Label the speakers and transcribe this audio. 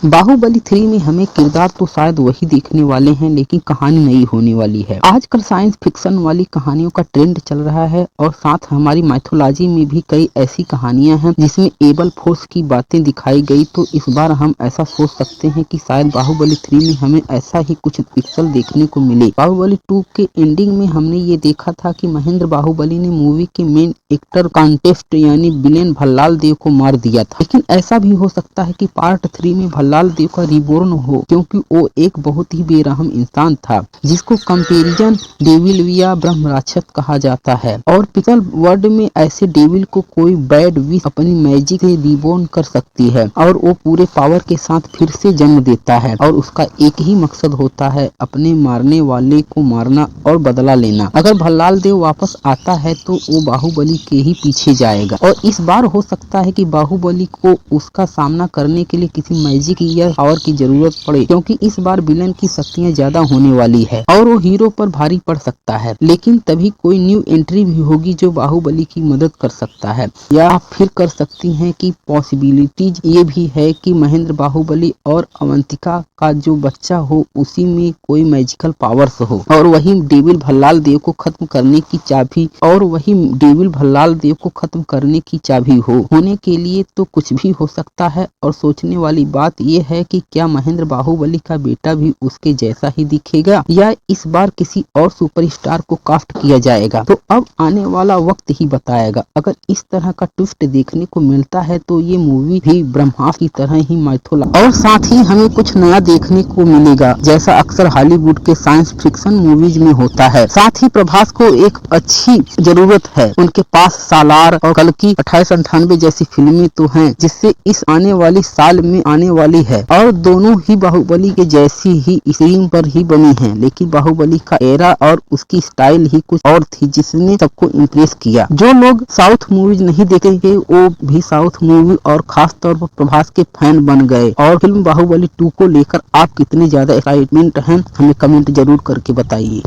Speaker 1: बाहुबली 3 में हमें किरदार तो शायद वही देखने वाले हैं, लेकिन कहानी नई होने वाली है। आजकल साइंस फिक्शन वाली कहानियों का ट्रेंड चल रहा है और साथ हमारी माइथोलॉजी में भी कई ऐसी कहानियां हैं जिसमें एबल फोर्स की बातें दिखाई गई। तो इस बार हम ऐसा सोच सकते हैं कि शायद बाहुबली 3 में हमें ऐसा ही कुछ पिक्सल देखने को मिले। बाहुबली 2 के एंडिंग में हमने ये देखा था कि महेंद्र बाहुबली ने मूवी के मेन एक्टर कॉन्टेस्ट यानी विलेन भल्लाल देव को मार दिया था, लेकिन ऐसा भी हो सकता है कि पार्ट 3 में भल्लाल देव का रिबोर्न हो, क्योंकि वो एक बहुत ही बेरहम इंसान था जिसको कंपैरिजन डेविल या ब्रह्म राक्षस कहा जाता है। और पिक्सल वर्ल्ड में ऐसे डेविल को कोई बैड विश अपनी मैजिक से रिबोर्न कर सकती है और वो पूरे पावर के साथ फिर से जन्म देता है और उसका एक ही मकसद होता है, अपने मारने वाले को मारना और बदला लेना। अगर भल्लाल देव वापस आता है तो वो बाहुबली के ही पीछे जाएगा और इस बार हो सकता है कि बाहुबली को उसका सामना करने के लिए किसी मैजिक या पावर की जरूरत पड़े, क्योंकि इस बार विलन की शक्तियां ज्यादा होने वाली है और वो हीरो पर भारी पड़ सकता है। लेकिन तभी कोई न्यू एंट्री भी होगी जो बाहुबली की मदद कर सकता है, या फिर कर सकती हैं कि पॉसिबिलिटीज ये भी है कि महेंद्र बाहुबली और अवंतिका का जो बच्चा हो उसी में कोई मैजिकल पावर्स हो और वही डेविल भल्लाल देव को खत्म करने की चाबी हो। होने के लिए तो कुछ भी हो सकता है और सोचने वाली बात यह है कि क्या महेंद्र बाहुबली का बेटा भी उसके जैसा ही दिखेगा या इस बार किसी और सुपरस्टार को कास्ट किया जाएगा। तो अब आने वाला वक्त ही बताएगा। अगर इस तरह का ट्विस्ट देखने को मिलता है तो ये मूवी भी ब्रह्मास्त्र की तरह ही माइथोलॉजी और साथ ही हमें कुछ नया देखने को मिलेगा, जैसा अक्सर हॉलीवुड के साइंस फिक्शन मूवीज में होता है। साथ ही प्रभास को एक अच्छी जरूरत है, उनके पास सालार और कल की 2898 जैसी फिल्में तो हैं जिससे इस आने वाली साल में आने वाली है और दोनों ही बाहुबली के जैसी ही स्क्रीन पर ही बनी हैं, लेकिन बाहुबली का एरा और उसकी स्टाइल ही कुछ और थी जिसने सबको इम्प्रेस किया। जो लोग साउथ मूवीज नहीं देखेंगे वो भी साउथ मूवी और खास तौर पर प्रभास के फैन बन गए। और फिल्म बाहुबली 2 को लेकर आप कितने ज्यादा एक्साइटमेंट हैं हमें कमेंट जरूर करके बताइए।